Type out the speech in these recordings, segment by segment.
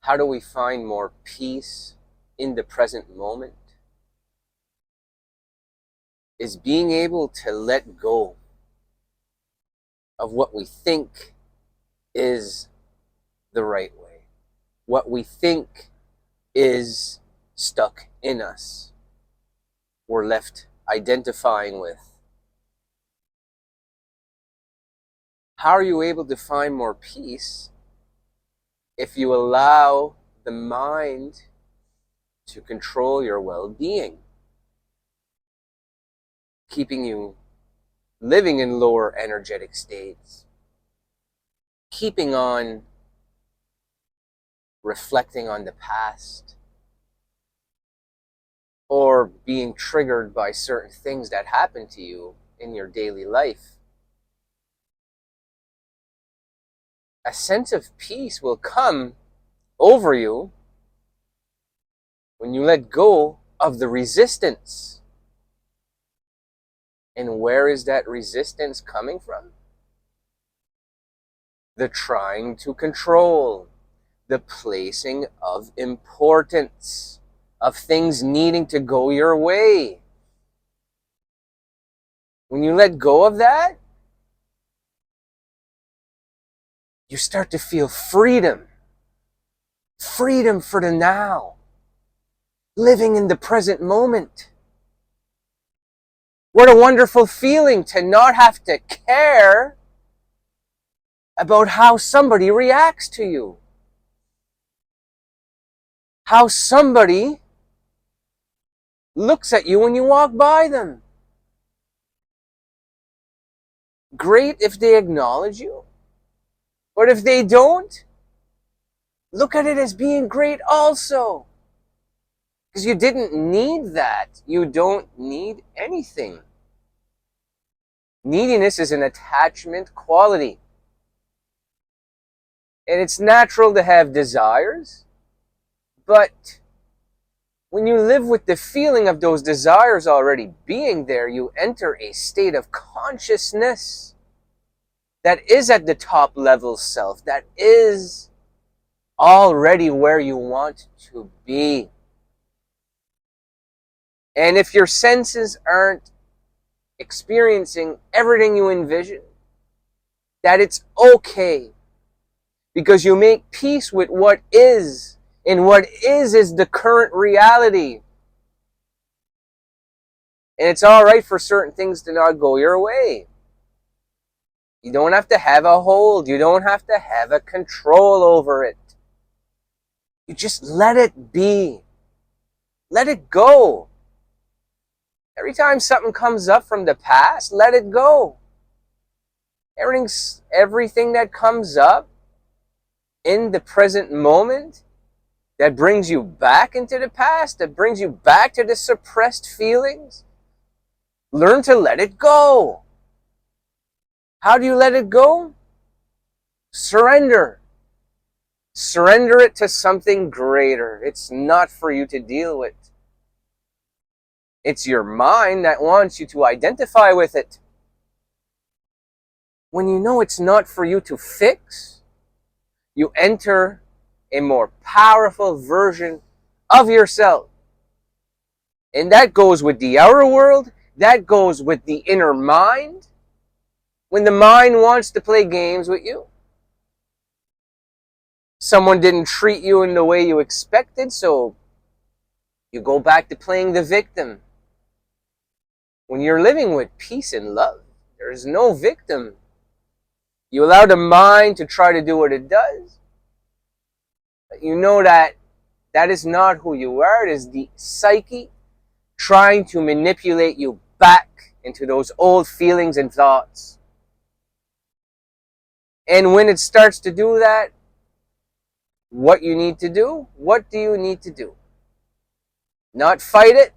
How do we find more peace in the present moment? Is being able to let go of what we think is the right way, what we think is stuck in us, we're left identifying with. How are you able to find more peace if you allow the mind to control your well-being, keeping you living in lower energetic states, keeping on reflecting on the past, or being triggered by certain things that happen to you in your daily life? A sense of peace will come over you when you let go of the resistance. And where is that resistance coming from? The trying to control, the placing of importance, of things needing to go your way. When you let go of that, you start to feel freedom. Freedom for the now. Living in the present moment. What a wonderful feeling to not have to care about how somebody reacts to you. How somebody looks at you when you walk by them. Great if they acknowledge you. But if they don't, look at it as being great also. Because you didn't need that. You don't need anything. Neediness is an attachment quality. And it's natural to have desires. But when you live with the feeling of those desires already being there, you enter a state of consciousness that is at the top level self, that is already where you want to be. And if your senses aren't experiencing everything you envision, that it's okay, because you make peace with what is, and what is the current reality. And it's all right for certain things to not go your way. You don't have to have a hold. You don't have to have a control over it. You just let it be. Let it go. Every time something comes up from the past, let it go. Everything that comes up in the present moment that brings you back into the past, that brings you back to the suppressed feelings, learn to let it go. How do you let it go? Surrender. Surrender it to something greater. It's not for you to deal with. It's your mind that wants you to identify with it. When you know it's not for you to fix, you enter a more powerful version of yourself. And that goes with the outer world. That goes with the inner mind. When the mind wants to play games with you. Someone didn't treat you in the way you expected, so you go back to playing the victim. When you're living with peace and love, there is no victim. You allow the mind to try to do what it does. But you know that that is not who you are. It is the psyche trying to manipulate you back into those old feelings and thoughts. And when it starts to do that, what you need to do? What do you need to do? Not fight it.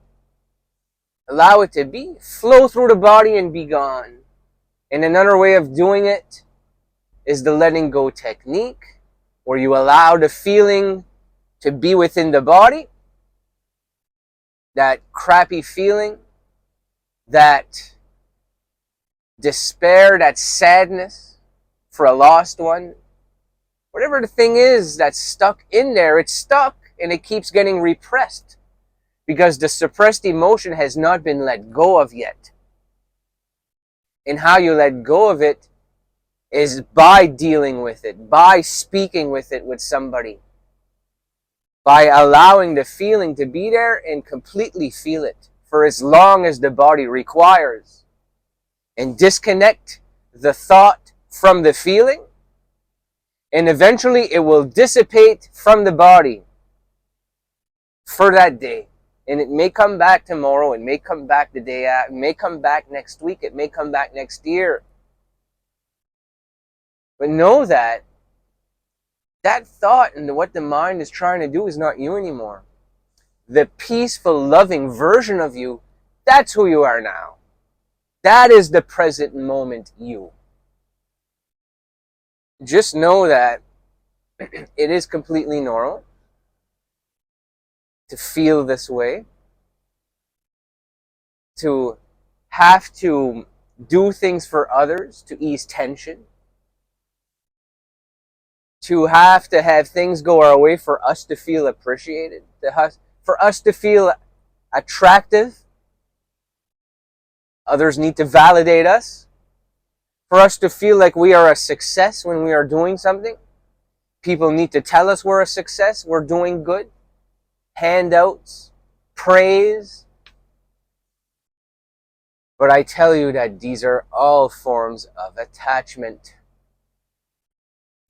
Allow it to be. Flow through the body and be gone. And another way of doing it is the letting go technique, where you allow the feeling to be within the body. That crappy feeling, that despair, that sadness for a lost one, Whatever the thing is that's stuck in there, it's stuck and it keeps getting repressed because the suppressed emotion has not been let go of yet. And how you let go of it is by dealing with it, by speaking with it with somebody, by allowing the feeling to be there and completely feel it for as long as the body requires, and disconnect the thought from the feeling, and eventually it will dissipate from the body for that day. And it may come back tomorrow, it may come back the day after, it may come back next week, it may come back next year. But know that that thought and what the mind is trying to do is not you anymore. The peaceful, loving version of you, that's who you are now. That is the present moment you. Just know that it is completely normal to feel this way, to have to do things for others to ease tension, to have things go our way for us to feel appreciated, for us to feel attractive. Others need to validate us. For us to feel like we are a success when we are doing something. People need to tell us we're a success, we're doing good. Handouts, praise. But I tell you that these are all forms of attachment.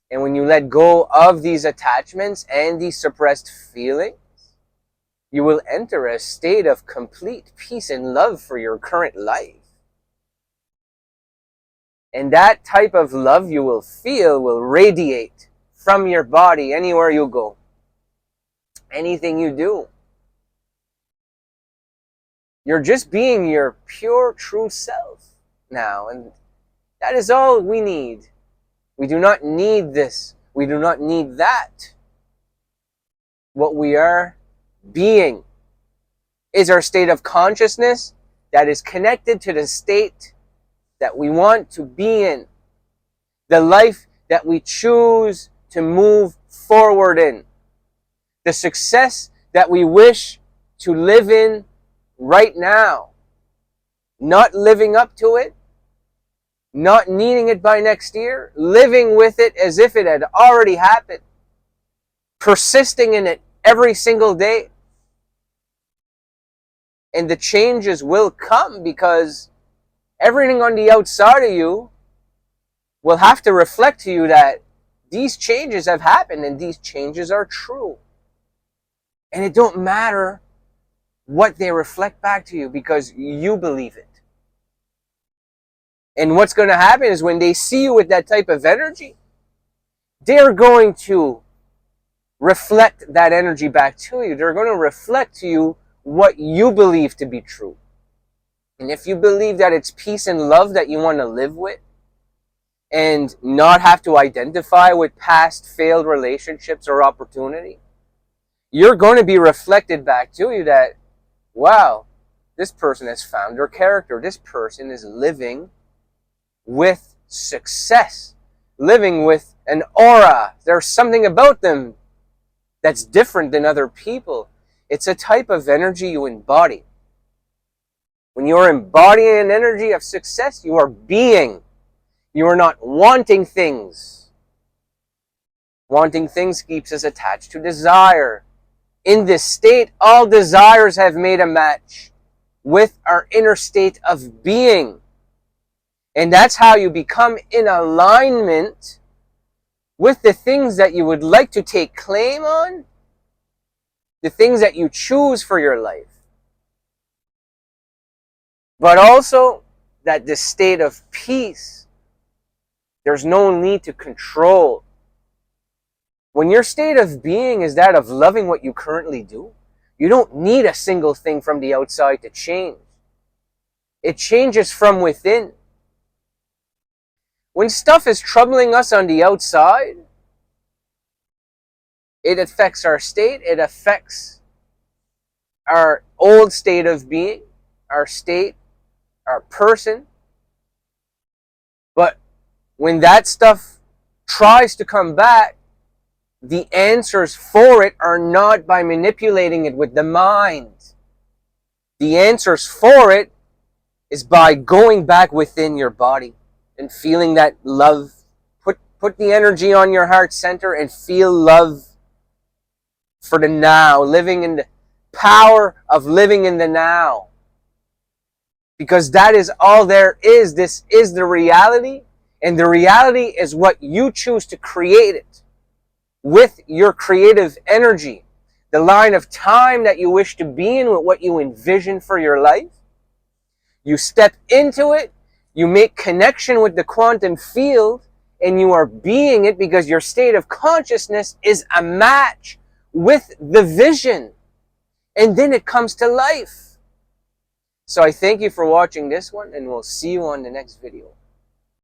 And when you let go of these attachments and these suppressed feelings, you will enter a state of complete peace and love for your current life. And that type of love you will feel will radiate from your body anywhere you go. Anything you do. You're just being your pure, true self now. And that is all we need. We do not need this. We do not need that. What we are being is our state of consciousness that is connected to the state that we want to be in. The life that we choose to move forward in. The success that we wish to live in right now. Not living up to it. Not needing it by next year. Living with it as if it had already happened. Persisting in it every single day. And the changes will come because everything on the outside of you will have to reflect to you that these changes have happened and these changes are true. And it don't matter what they reflect back to you because you believe it. And what's going to happen is when they see you with that type of energy, they're going to reflect that energy back to you. They're going to reflect to you what you believe to be true. And if you believe that it's peace and love that you want to live with and not have to identify with past failed relationships or opportunity, you're going to be reflected back to you that, wow, this person has found their character. This person is living with success, living with an aura. There's something about them that's different than other people. It's a type of energy you embody. When you're embodying an energy of success, you are being. You are not wanting things. Wanting things keeps us attached to desire. In this state, all desires have made a match with our inner state of being. And that's how you become in alignment with the things that you would like to take claim on, the things that you choose for your life. But also that this state of peace, there's no need to control. When your state of being is that of loving what you currently do, you don't need a single thing from the outside to change. It changes from within. When stuff is troubling us on the outside, it affects our state, it affects our old state of being, our state, our person. But when that stuff tries to come back, the answers for it are not by manipulating it with the mind. The answers for it is by going back within your body and feeling that love. Put the energy on your heart center and feel love for the now, living in the power of living in the now. Because that is all there is. This is the reality, and the reality is what you choose to create it with your creative energy. The line of time that you wish to be in, with what you envision for your life. You step into it, you make connection with the quantum field, and you are being it because your state of consciousness is a match with the vision. And then it comes to life. So I thank you for watching this one, and we'll see you on the next video.